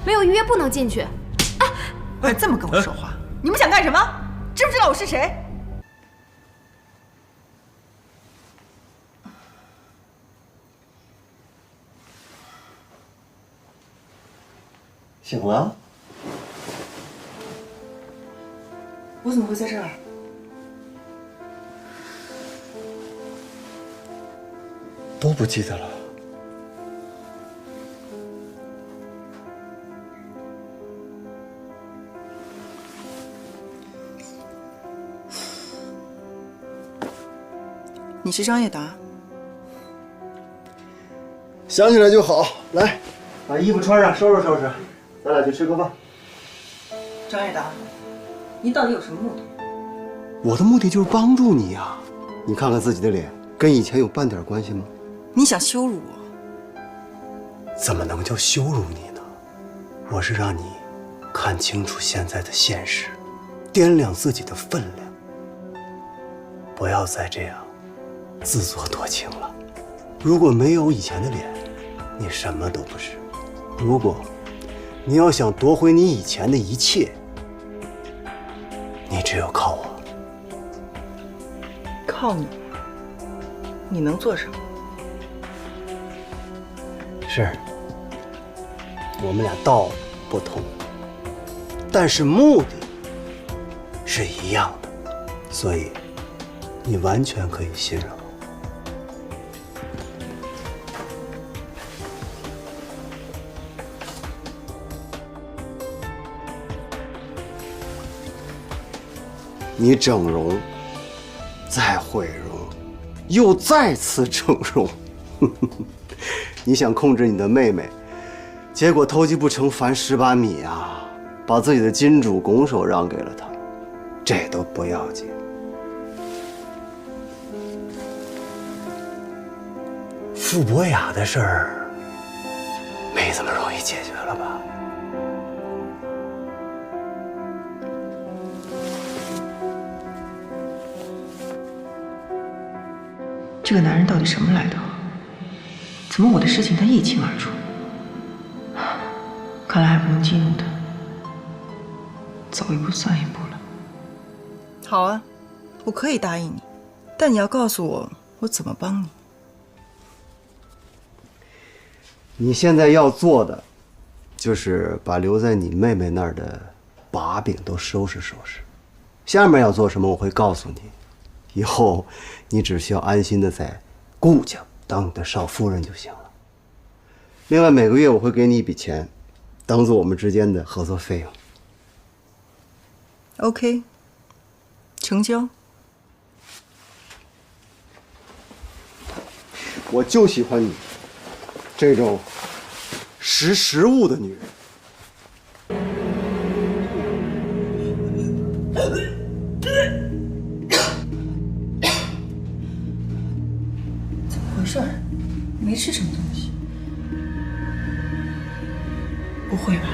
没有预约不能进去。哎，这么跟我说话，你们想干什么？知不知道我是谁？醒了？我怎么会在这儿？都不记得了。你是张叶达？想起来就好。来，把衣服穿上，收拾收拾，咱俩去吃个饭。张叶达，你到底有什么目的？我的目的就是帮助你呀。你看看自己的脸，跟以前有半点关系吗？你想羞辱我？怎么能叫羞辱你呢？我是让你看清楚现在的现实，掂量自己的分量，不要再这样自作多情了。如果没有以前的脸，你什么都不是。如果你要想夺回你以前的一切，你只有靠我。靠你？你能做什么？是，我们俩道不同，但是目的是一样的，所以你完全可以信任我。你整容，再毁容，又再次整容，你想控制你的妹妹，结果偷鸡不成反蚀把米啊，把自己的金主拱手让给了她，这都不要紧。傅博雅的事儿，没这么容易解决了吧？这个男人到底什么来头？怎么我的事情他一清二楚？看来还不能激怒他，走一步算一步了。好啊，我可以答应你，但你要告诉我我怎么帮你。你现在要做的，就是把留在你妹妹那儿的把柄都收拾收拾。下面要做什么，我会告诉你。以后你只需要安心的在顾家当你的少夫人就行了。另外每个月我会给你一笔钱，当做我们之间的合作费用。OK， 成交。我就喜欢你这种识时务的女人。怎么回事？没吃什么东西？不会吧？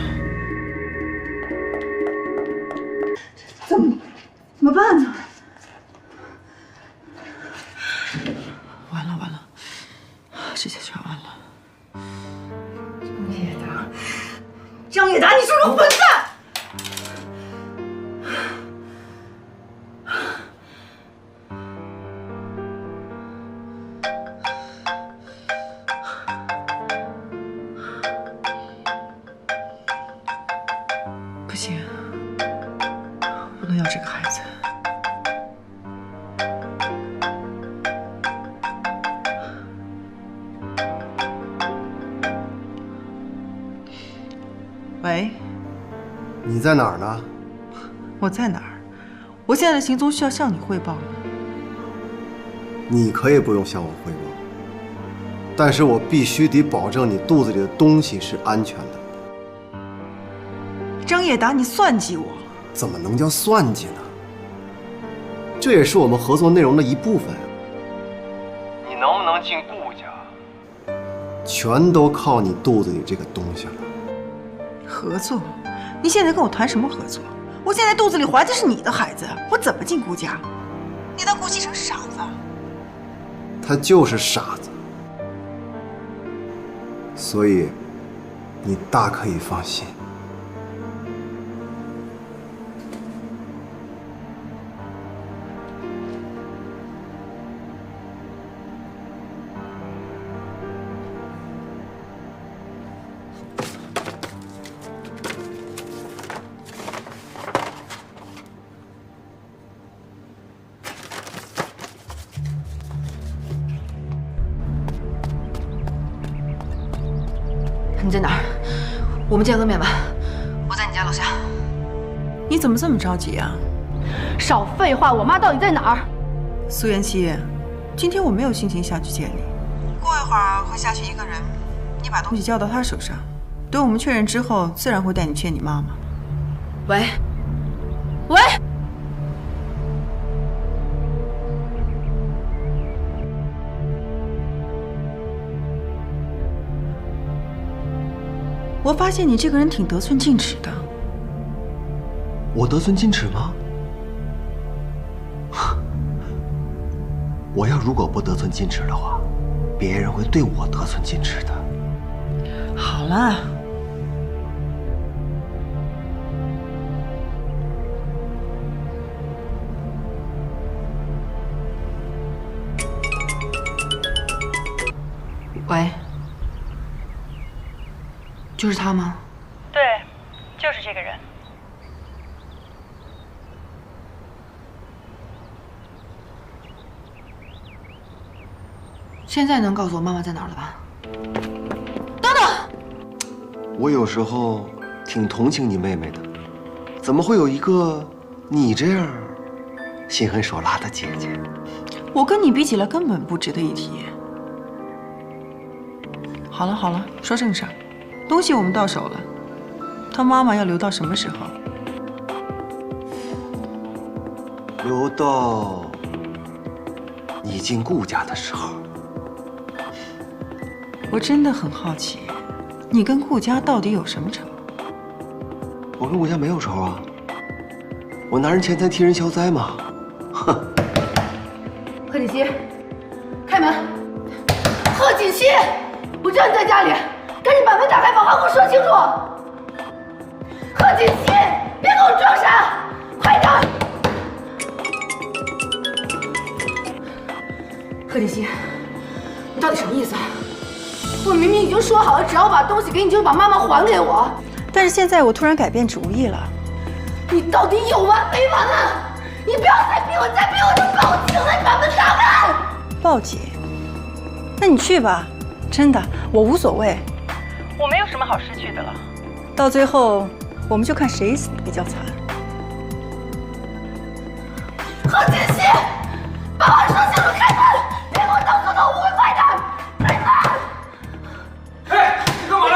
怎么办呢？完了完了，这下全完了。张叶达，你是个混蛋！不行，不能要这个孩子。喂，你在哪儿呢？我在哪儿？我现在的行踪需要向你汇报吗？你可以不用向我汇报，但是我必须得保证你肚子里的东西是安全的。张叶达，你算计我！怎么能叫算计呢？这也是我们合作内容的一部分。你能不能进顾家，全都靠你肚子里这个东西了。合作？你现在跟我谈什么合作？我现在肚子里怀的是你的孩子，我怎么进顾家？你当顾西城是傻子？他就是傻子，所以你大可以放心。在哪儿？我们见个面吧。我在你家楼下。你怎么这么着急啊？少废话，我妈到底在哪儿？苏元熙，今天我没有心情下去见你。过一会儿会下去一个人，你把东西交到他手上，等我们确认之后，自然会带你见你妈妈。喂，喂。 我发现你这个人挺得寸进尺的。我得寸进尺吗？我要如果不得寸进尺的话，别人会对我得寸进尺的。好了，喂。 就是他吗？对，就是这个人。现在能告诉我妈妈在哪儿了吧？等等，我有时候挺同情你妹妹的，怎么会有一个你这样心狠手辣的姐姐？我跟你比起来根本不值得一提。好了好了，说正事儿。 东西我们到手了，他妈妈要留到什么时候？留到你进顾家的时候。我真的很好奇，你跟顾家到底有什么仇？我跟顾家没有仇啊，我拿人钱财替人消灾嘛。哼。贺锦熙，开门！贺锦熙，我知道你在家里。 赶紧把门打开，把话给我说清楚！贺锦熙，别给我装傻，快点！贺锦熙，你到底什么意思？我明明已经说好了，只要我把东西给你，就把妈妈还给我。但是现在我突然改变主意了。你到底有完没完啊？你不要再逼我，再逼我就报警了！你把门打开！报警？那你去吧，真的，我无所谓。 我没有什么好失去的了，到最后我们就看谁死的比较惨。贺锦熙，把话说清楚，开门！别给我当做误会，快点！开门！哎，你干嘛呢？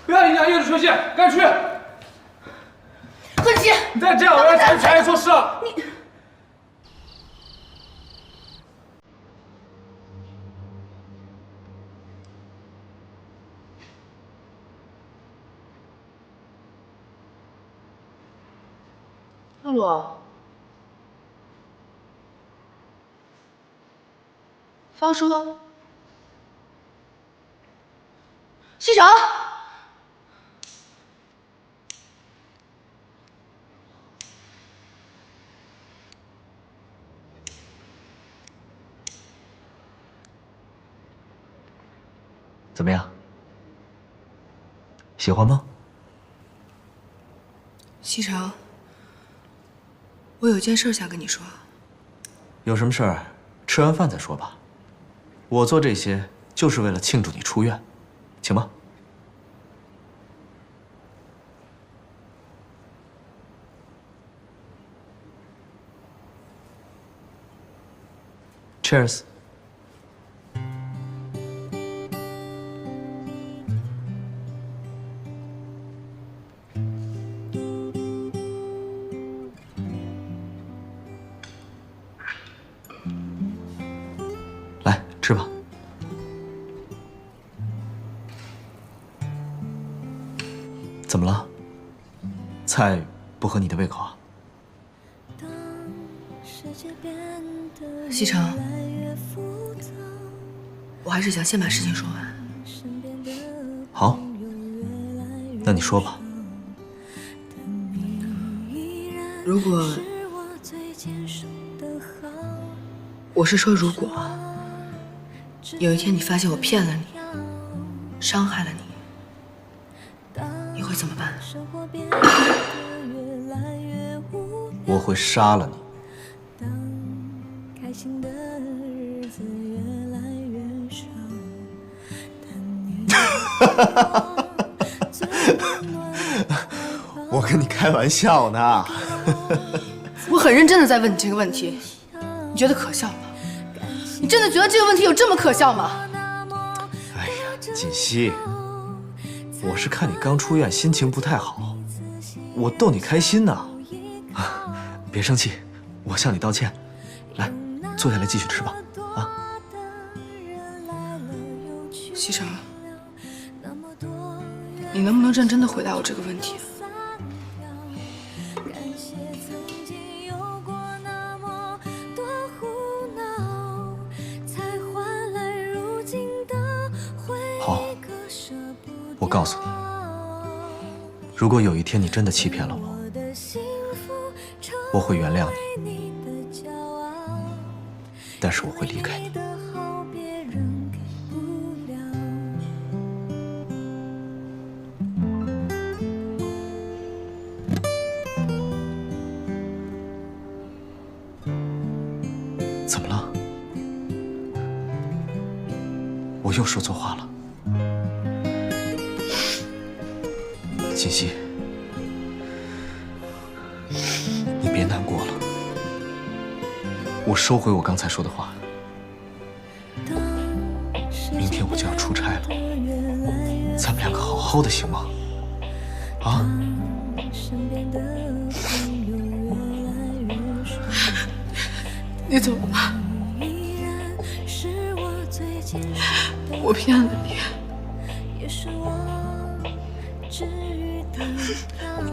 不要影响业主休息，赶紧去！贺锦熙，你再这样，我要采取强硬措施了。你。 露露，方叔，西城，怎么样？喜欢吗？西城。 我有件事想跟你说。有什么事儿，吃完饭再说吧。我做这些就是为了庆祝你出院，请吧。Cheers。吃吧。怎么了？菜不合你的胃口啊？西城，我还是想先把事情说完。好，那你说吧。如果，我是说如果。 有一天你发现我骗了你，伤害了你，你会怎么办？我会杀了你。 开心的日子越来越少，但你。哈哈哈哈。我跟你开玩笑呢。我很认真的在问你这个问题，你觉得可笑吗？你真的觉得这个问题有这么可笑吗？哎呀，锦溪，我是看你刚出院，心情不太好，我逗你开心呢。别生气，我向你道歉。来，坐下来继续吃吧。啊，西城，你能不能认真的回答我这个问题？好，我告诉你，如果有一天你真的欺骗了我，我会原谅你，但是我会离开你。怎么了？我又说错话了？锦溪，你别难过了，我收回我刚才说的话。明天我就要出差了，咱们两个好好的，行吗？啊？你走吧，我骗了你。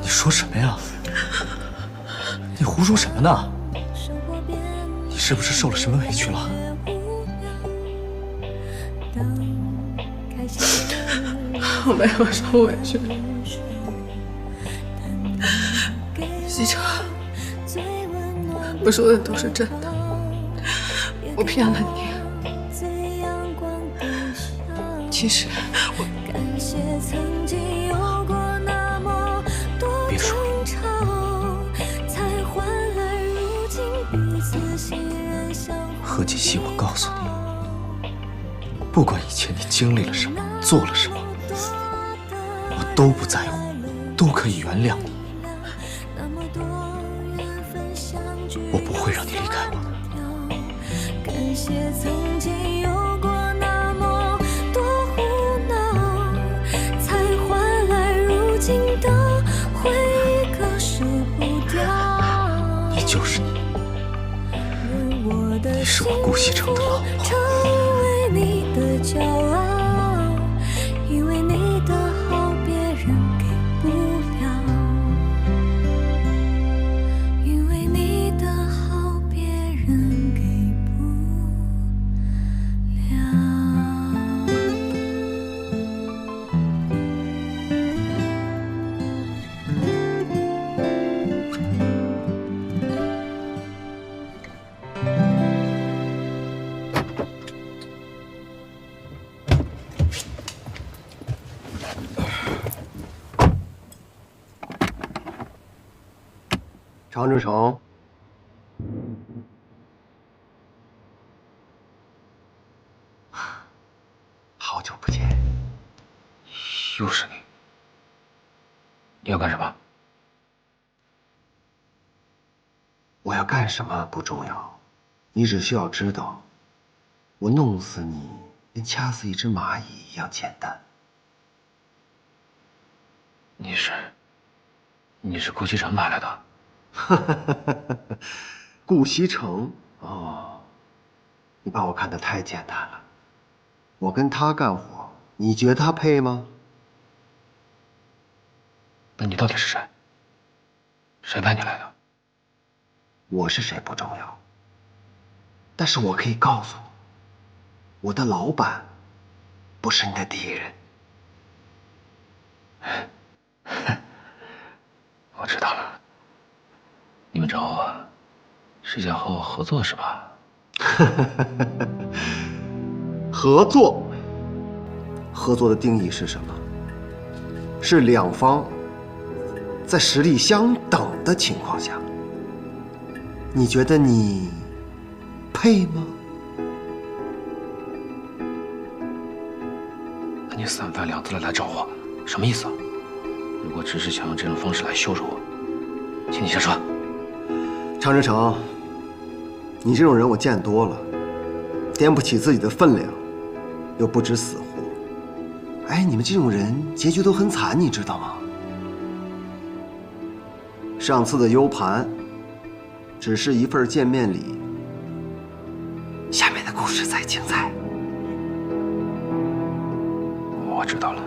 你说什么呀？你胡说什么呢？你是不是受了什么委屈了？我没有受委屈，西城，我说的都是真的，我骗了你。其实别说了，何锦溪，我告诉你，不管以前你经历了什么，做了什么，我都不在乎，都可以原谅你。我不会让你离开我的。感谢曾经有过那么多胡闹，才换来如今的回忆，割舍不掉。你就是你，你是我顾西城的老婆。成为你的骄傲，因为你的好别人给不了，因为你的好别人给不了。常志成，好久不见。又是你，你要干什么？我要干什么不重要，你只需要知道，我弄死你跟掐死一只蚂蚁一样简单。你是顾西城买来的？顾西城哦，你把我看得太简单了。我跟他干活，你觉得他配吗？那你到底是谁？谁派你来的？我是谁不重要，但是我可以告诉你，我的老板不是你的敌人。我知道了，你们找我是想和我合作是吧？合作，合作的定义是什么？是两方在实力相等的情况下。你觉得你配吗？那你三番两次的来找我，什么意思啊？如果只是想用这种方式来羞辱我，请你下车。常志成，你这种人我见多了，掂不起自己的分量，又不知死活。哎，你们这种人结局都很惨，你知道吗？上次的 U 盘只是一份见面礼，下面的故事才精彩。我知道了，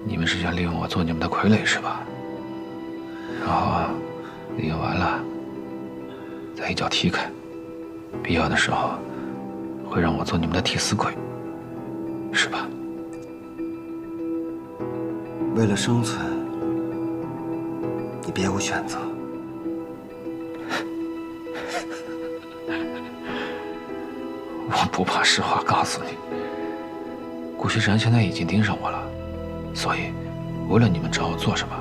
你们是想利用我做你们的傀儡是吧？然后利用完了，再一脚踢开，必要的时候会让我做你们的替死鬼，是吧？为了生存，你别无选择。我不怕实话告诉你，顾学禅现在已经盯上我了，所以无论你们找我做什么，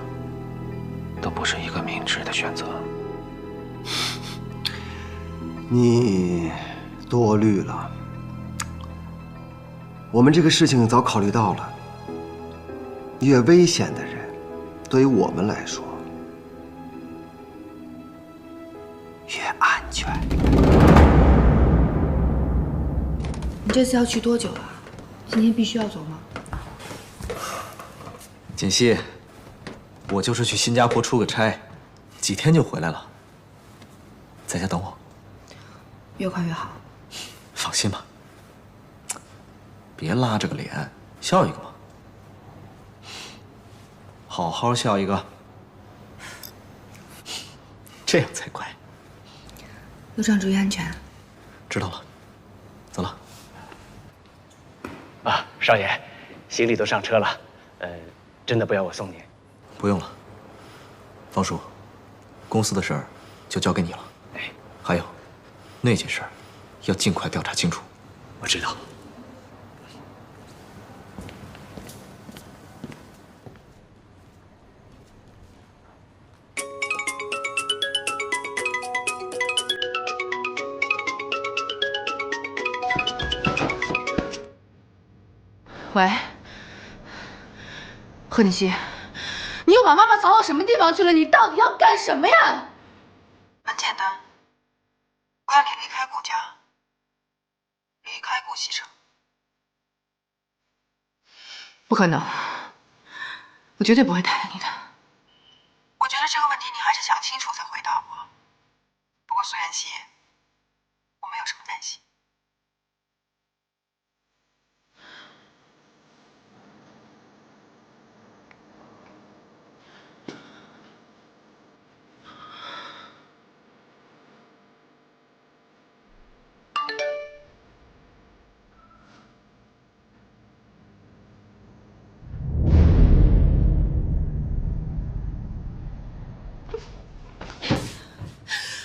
都不是一个明智的选择。你多虑了，我们这个事情早考虑到了。越危险的人，对于我们来说越安全。你这次要去多久啊？今天必须要走吗？锦溪，我就是去新加坡出个差，几天就回来了。在家等我。越快越好。放心吧，别拉着个脸，笑一个嘛。好好笑一个，这样才乖。路上注意安全。知道了，走了。啊，少爷，行李都上车了，真的不要我送您？不用了，方叔，公司的事儿就交给你了。哎，还有，那件事儿要尽快调查清楚。我知道。喂，贺锦熙，你又把妈妈藏到什么地方去了？你到底要干什么呀？很简单，我要你离开顾家，离开顾西城。不可能，我绝对不会答应你的。我觉得这个问题你还是想清楚再回答我。不过苏妍希，我没有什么担心。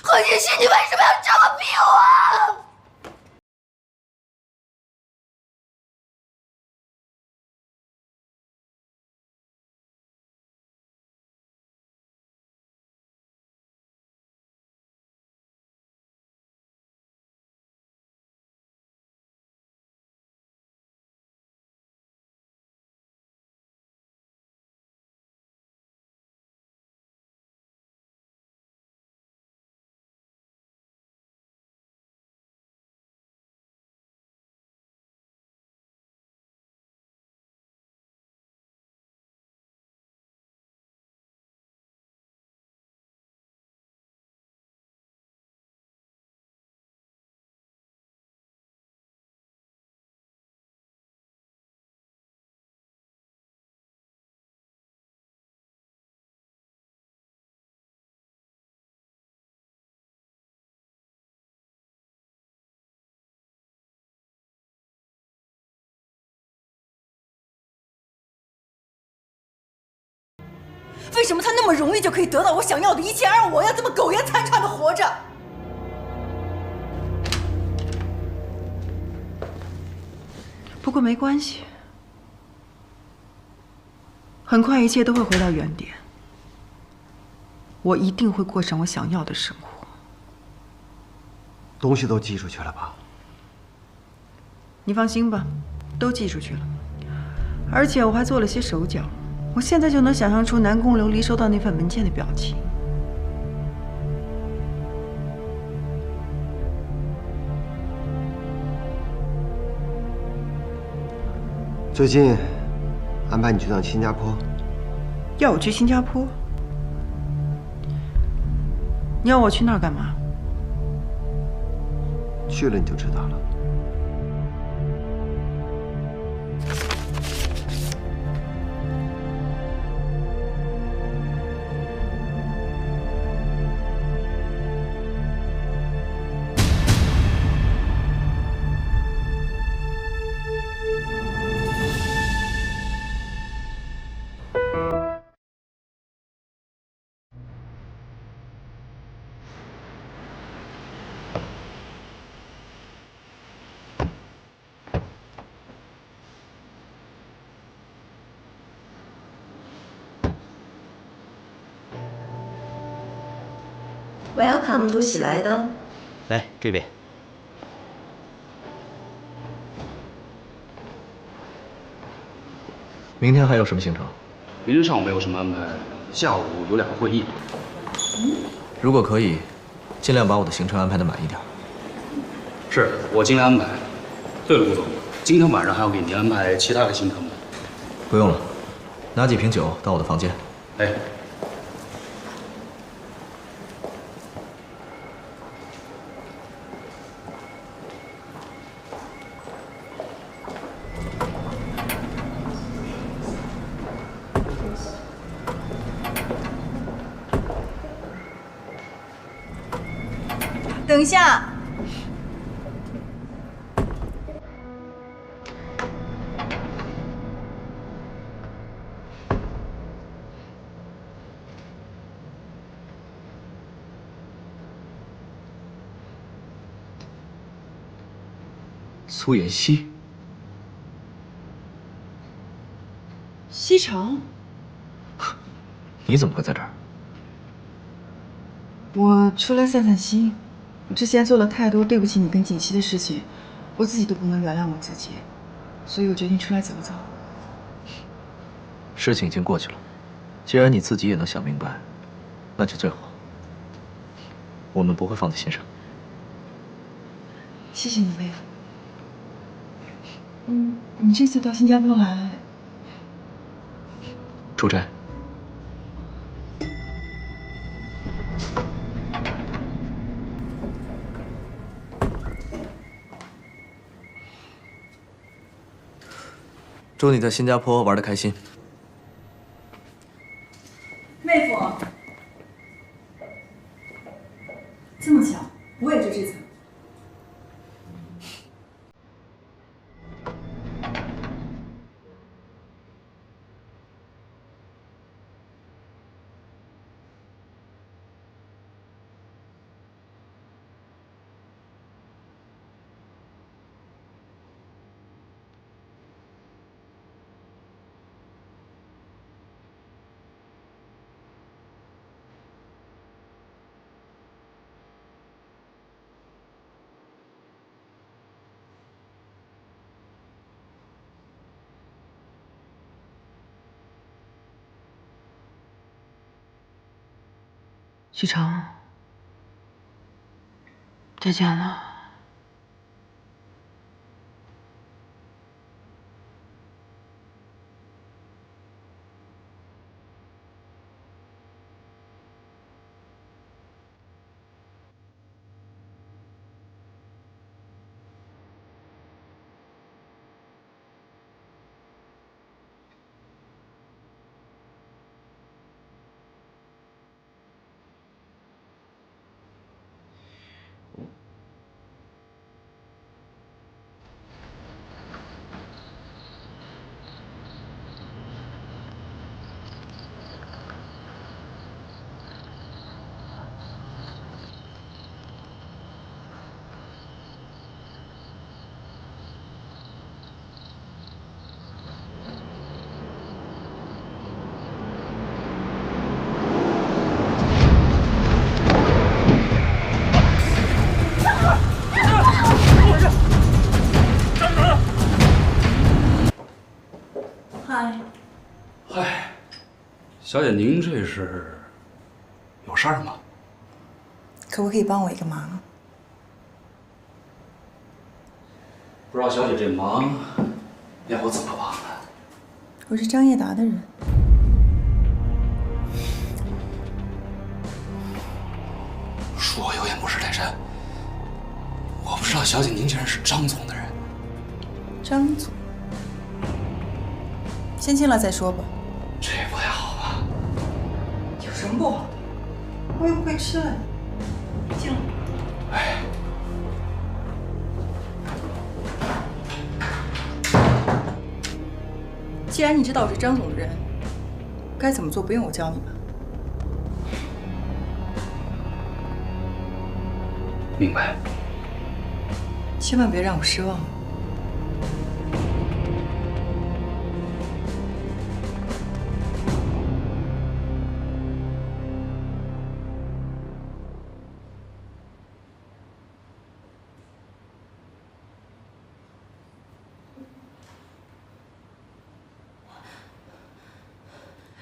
贺锦熙，你为什么要这么逼我？为什么他那么容易就可以得到我想要的一切，而我要这么苟延残喘的活着？不过没关系，很快一切都会回到原点。我一定会过上我想要的生活。东西都寄出去了吧？你放心吧，都寄出去了，而且我还做了些手脚。我现在就能想象出南宫琉璃收到那份文件的表情。最近安排你去趟新加坡，要我去新加坡？你要我去那儿干嘛？去了你就知道了。Welcome to 喜来登。来这边。明天还有什么行程？明天上午没有什么安排，下午有2个会议。如果可以，尽量把我的行程安排的满一点。是我尽量安排。对了，顾总，今天晚上还要给您安排其他的行程吗？不用了，拿几瓶酒到我的房间。哎。等一下。苏妍希，西城，你怎么会在这儿？我出来散散心。我之前做了太多对不起你跟锦溪的事情，我自己都不能原谅我自己，所以我决定出来走走。事情已经过去了，既然你自己也能想明白，那就最好。我们不会放在心上。谢谢你，薇。你这次到新加坡来，出差。祝你在新加坡玩得开心。妹夫，这么巧，我也住这层。许成，再见了。小姐，您这是有事儿吗？可不可以帮我一个忙？不知道小姐这忙要我怎么帮呢？我是张叶达的人。恕我有眼不识泰山，我不知道小姐您竟然是张总的人。张总，先进来再说吧。这不太好吧？有什么不好的？我又不会吃了你。进来。哎。既然你知道我是张总的人，该怎么做不用我教你吧？明白。千万别让我失望。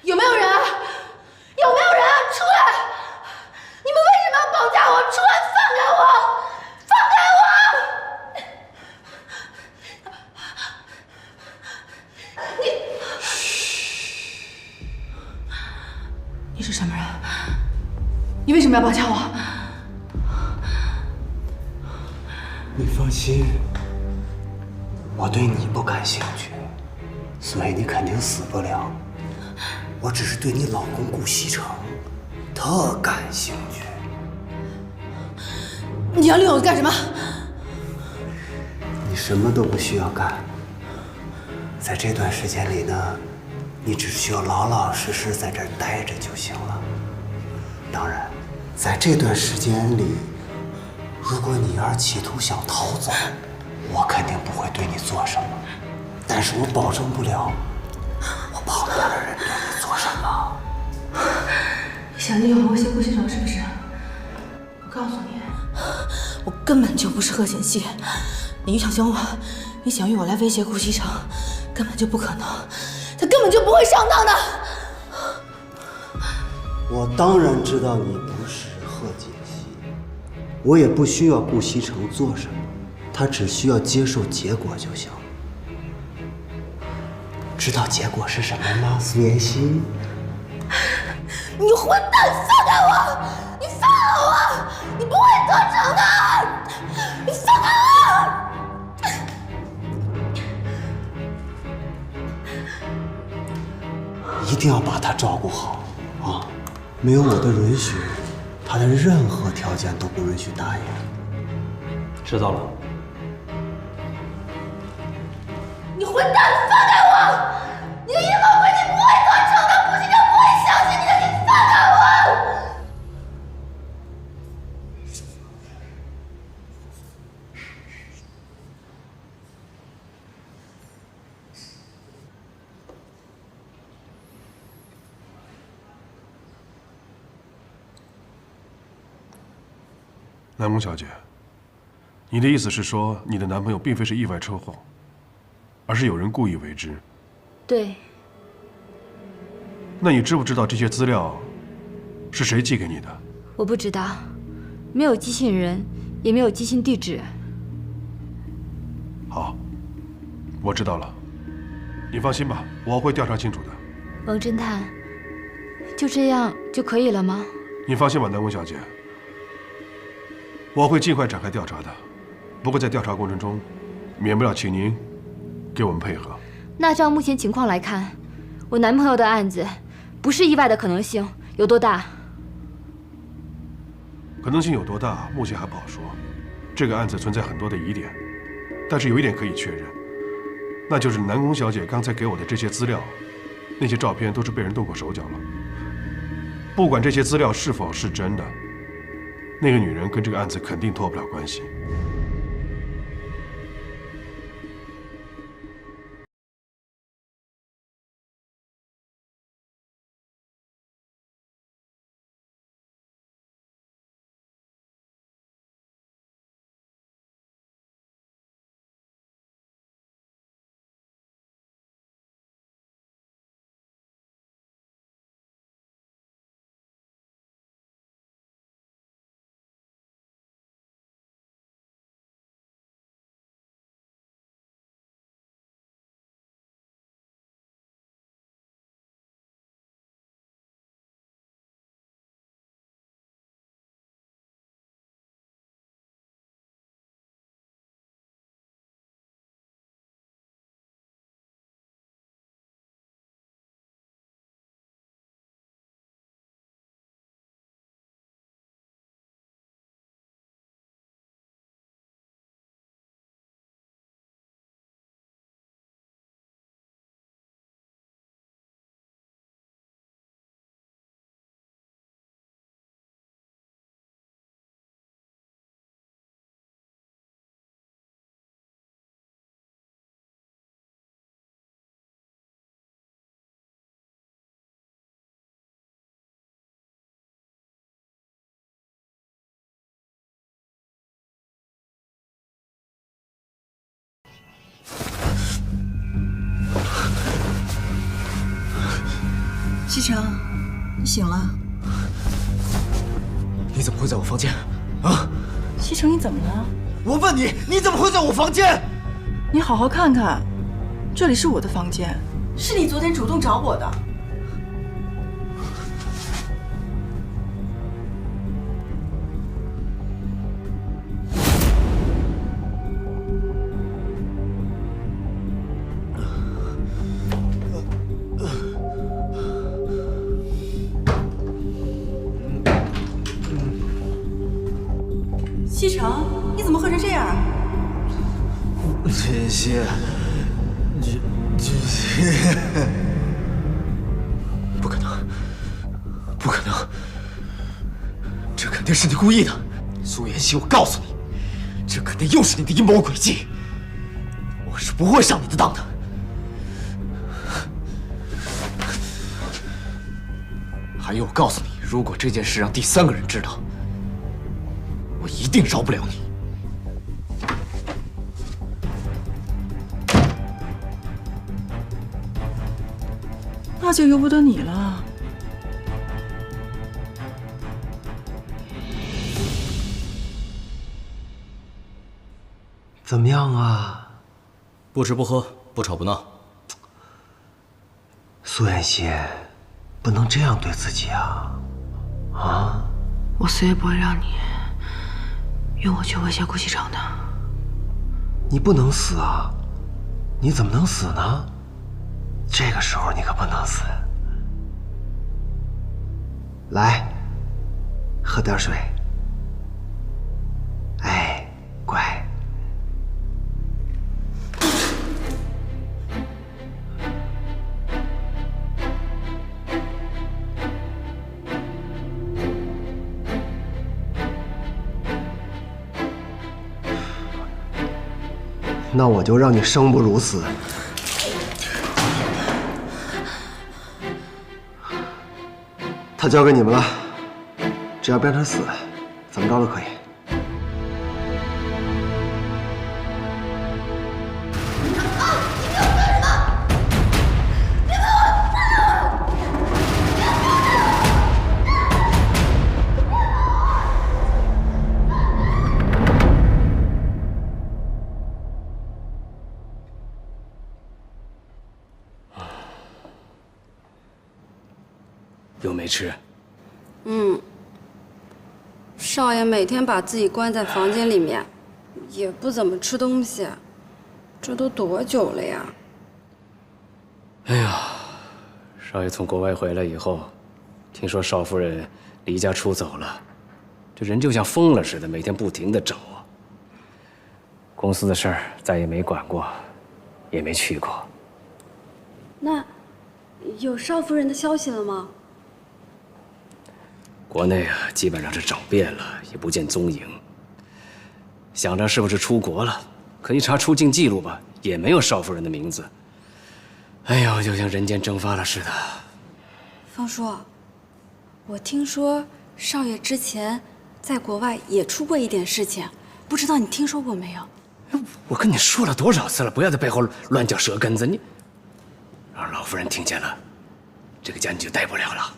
有没有人啊？有没有人啊？出来！你们为什么要绑架我？出来，放开我！放开我！你是什么人？你为什么要绑架我？你放心，我对你不感兴趣，所以你肯定死不了。我只是对你老公顾西城特感兴趣。你要利用我干什么？你什么都不需要干，在这段时间里呢，你只需要老老实实在这儿待着就行了。当然，在这段时间里，如果你要是企图想逃走，我肯定不会对你做什么，但是我保证不了我旁边的人对你做什么。你想利用我威胁顾先生是不是？我告诉你，我根本就不是贺锦熙。你想凶我，你想用我来威胁顾西城，根本就不可能，他根本就不会上当的。我当然知道你不是贺锦熙，我也不需要顾西城做什么，他只需要接受结果就行。知道结果是什么吗，苏妍希？你混蛋，放开我！你放开我！你不会做成的！你放开我！一定要把他照顾好啊！没有我的允许，他的任何条件都不允许答应。知道了。你混蛋，放开我！你的阴谋诡计不会做成的，顾西城不会相信你的，你放开我！南宫小姐，你的意思是说，你的男朋友并非是意外车祸，而是有人故意为之？对。那你知不知道这些资料是谁寄给你的？我不知道，没有寄信人，也没有寄信地址。好，我知道了。你放心吧，我会调查清楚的。王侦探，就这样就可以了吗？你放心吧，南宫小姐，我会尽快展开调查的。不过在调查过程中，免不了请您给我们配合。那照目前情况来看，我男朋友的案子不是意外的可能性有多大？可能性有多大，目前还不好说。这个案子存在很多的疑点，但是有一点可以确认，那就是南宫小姐刚才给我的这些资料，那些照片都是被人动过手脚了。不管这些资料是否是真的，那个女人跟这个案子肯定脱不了关系。西城，你醒了？你怎么会在我房间？啊！西城，你怎么了？我问你，你怎么会在我房间？你好好看看，这里是我的房间，是你昨天主动找我的。西城，你怎么喝成这样？锦溪，锦溪，不可能，不可能，这肯定是你故意的，苏妍希，我告诉你，这肯定又是你的阴谋诡计，我是不会上你的当的。还有，我告诉你，如果这件事让第3个人知道，我一定饶不了你。那就由不得你了。怎么样啊？不吃不喝，不吵不闹。苏妍希，不能这样对自己啊！啊！我死也不会让你用我去威胁顾西城的。你不能死啊！你怎么能死呢？这个时候你可不能死。来，喝点水。哎，乖。那我就让你生不如死。他交给你们了，只要变成死，怎么着都可以。又没吃。少爷每天把自己关在房间里面，也不怎么吃东西，这都多久了呀？哎呀，少爷从国外回来以后，听说少夫人离家出走了，这人就像疯了似的，每天不停地找。公司的事儿再也没管过，也没去过。那有少夫人的消息了吗？国内啊，基本上是找遍了，也不见踪影。想着是不是出国了，可一查出境记录吧，也没有少夫人的名字。哎呦，就像人间蒸发了似的。方叔，我听说少爷之前在国外也出过一点事情，不知道你听说过没有？我跟你说了多少次了，不要在背后乱嚼舌根子，你让老夫人听见了，这个家你就待不了了。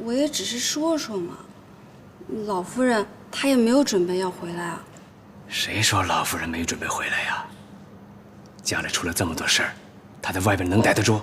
我也只是说说嘛，老夫人她也没有准备要回来啊。谁说老夫人没准备回来呀？家里出了这么多事儿，她在外边能待得住？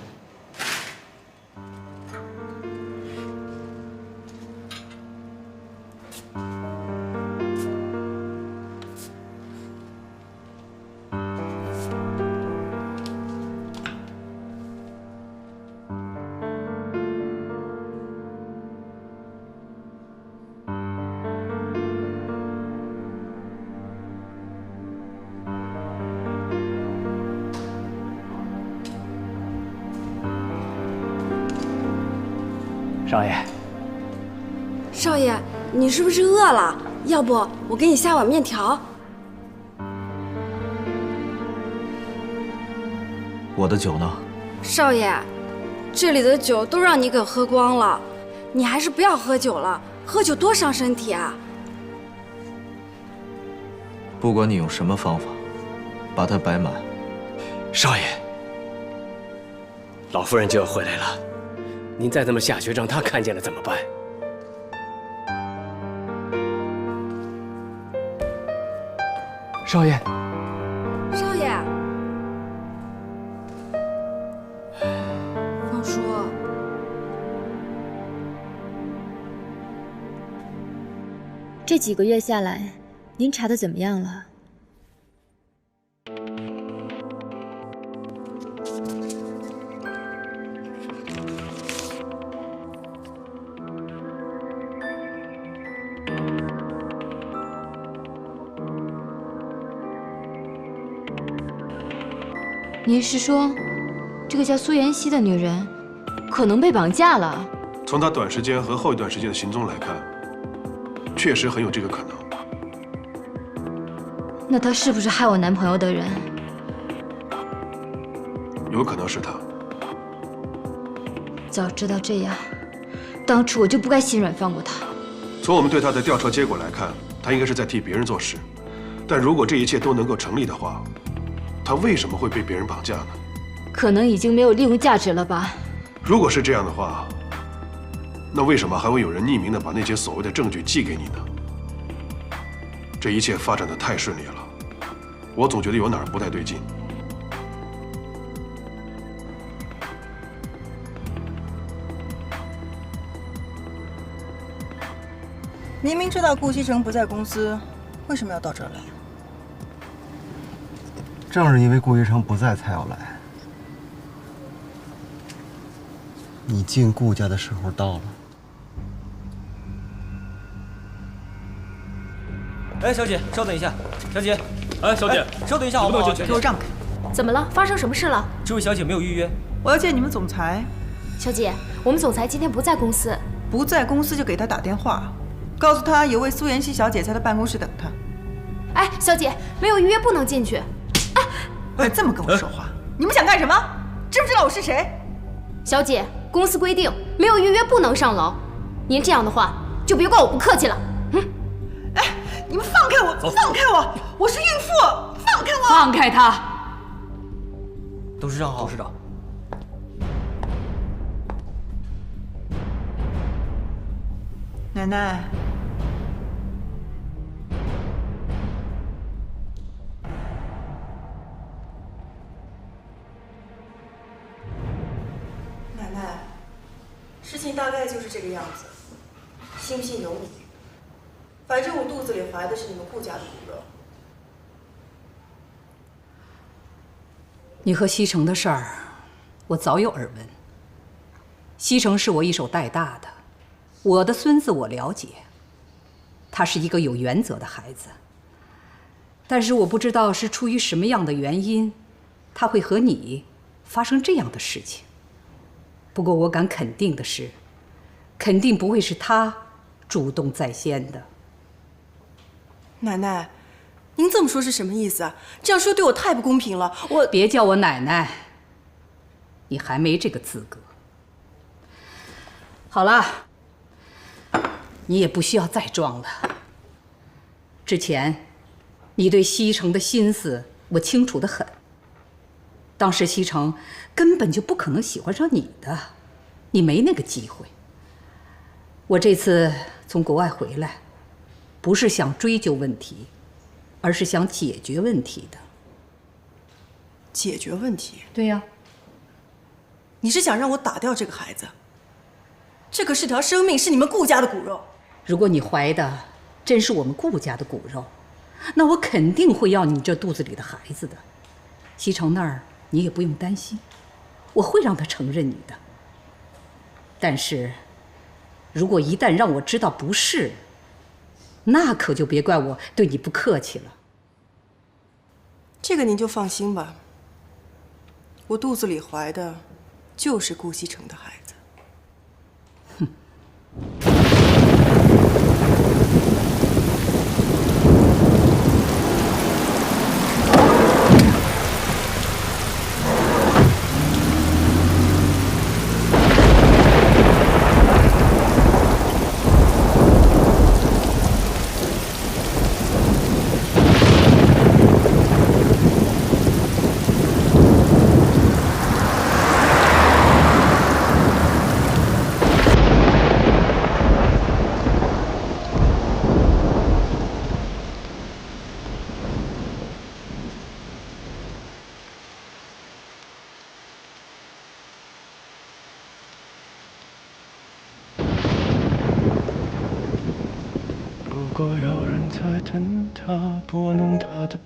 少爷，少爷，你是不是饿了？要不我给你下碗面条。我的酒呢？少爷，这里的酒都让你给喝光了，你还是不要喝酒了，喝酒多伤身体啊！不管你用什么方法，把它摆满。少爷，老夫人就要回来了，您再这么下去，让他看见了怎么办？少爷，少爷，方叔，这几个月下来，您查的怎么样了？您是说，这个叫苏妍希的女人可能被绑架了？从她短时间和后一段时间的行踪来看，确实很有这个可能。那她是不是害我男朋友的人？有可能是她。早知道这样，当初我就不该心软放过她。从我们对她的调查结果来看，她应该是在替别人做事。但如果这一切都能够成立的话，她为什么会被别人绑架呢？可能已经没有利用价值了吧？如果是这样的话，那为什么还会有人匿名的把那些所谓的证据寄给你呢？这一切发展的太顺利了，我总觉得有哪儿不太对劲。明明知道顾西城不在公司，为什么要到这儿来？正是因为顾西城不在，才要来。你进顾家的时候到了。哎，小姐，稍等一下。小姐，哎，小姐，稍等一下，好不好？给我让开！怎么了？发生什么事了？这位小姐没有预约。我要见你们总裁。小姐，我们总裁今天不在公司。不在公司就给他打电话，告诉他有位苏妍希小姐在他办公室等他。哎，小姐，没有预约不能进去。哎，这么跟我说话，你们想干什么？知不知道我是谁？小姐，公司规定没有预约不能上楼。您这样的话，就别怪我不客气了。哎，你们放开我！放开我！我是孕妇，放开我！放开他！董事长好。董事长。奶奶。奶奶，事情大概就是这个样子，信不信由你。反正我肚子里怀的是你们顾家的骨肉。你和西城的事儿，我早有耳闻。西城是我一手带大的，我的孙子我了解，他是一个有原则的孩子。但是我不知道是出于什么样的原因，他会和你发生这样的事情。不过我敢肯定的是，肯定不会是他主动在先的。奶奶，您这么说是什么意思啊？这样说对我太不公平了。我别叫我奶奶，你还没这个资格。好了，你也不需要再装了。之前你对西城的心思我清楚得很。当时西城根本就不可能喜欢上你的，你没那个机会。我这次从国外回来，不是想追究问题，而是想解决问题的。解决问题？对呀。你是想让我打掉这个孩子？这可是条生命，是你们顾家的骨肉。如果你怀的真是我们顾家的骨肉，那我肯定会要你这肚子里的孩子的。西城那儿你也不用担心，我会让他承认你的。但是，如果一旦让我知道不是，那可就别怪我对你不客气了。这个您就放心吧，我肚子里怀的就是顾西城的孩子。哼。果有人在等他，拨弄他的。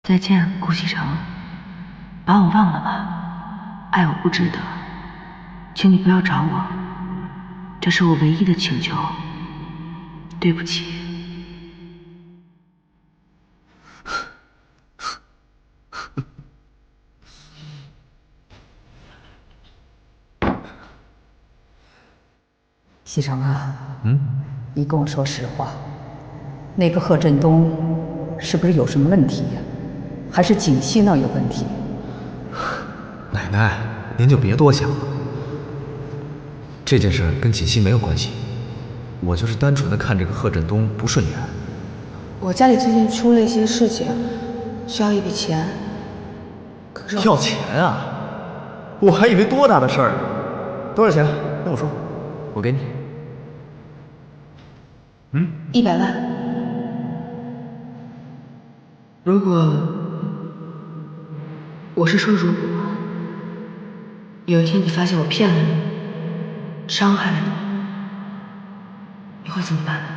再见，顾西城，把我忘了吧，爱我不值得，请你不要找我，这是我唯一的请求，对不起。西城啊，你跟我说实话，那个贺振东是不是有什么问题呀？还是锦溪那儿有问题？奶奶，您就别多想了。这件事跟锦溪没有关系，我就是单纯的看这个贺振东不顺眼。我家里最近出了一些事情，需要一笔钱。可是要钱啊？我还以为多大的事儿呢。多少钱？跟我说，我给你。100万。如果我是说如果有一天你发现我骗了你，伤害了你，你会怎么办呢？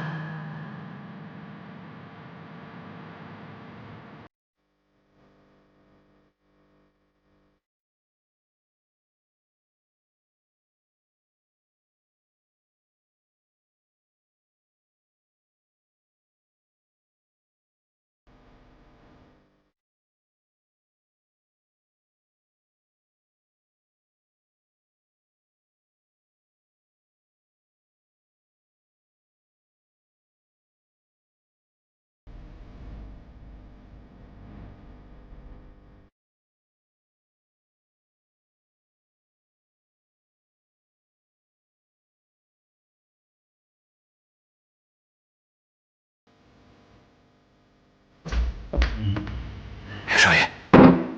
少爷，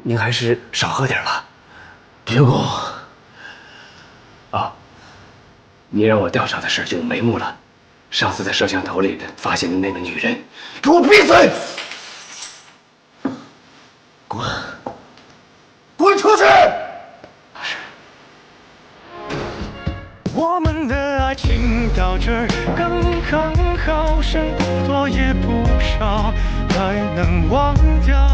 您还是少喝点吧。别过。啊，你让我调查的事就有眉目了。上次在摄像头里发现的那个女人，给我闭嘴！滚！滚出去！我们的爱情到这儿刚刚好，剩不多也不少，还能忘掉。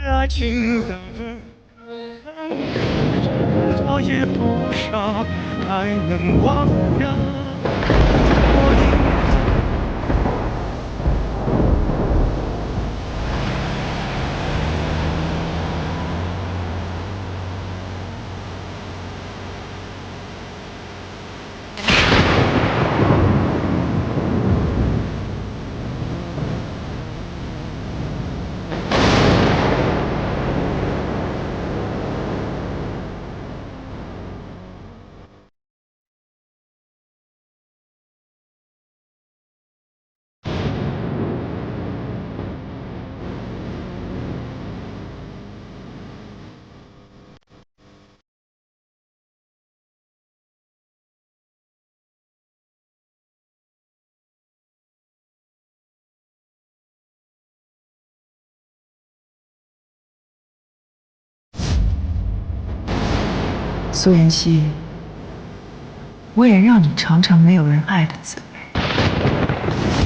爱情的多也不少，还能忘掉。苏妍希，我也让你尝尝没有人爱的滋味。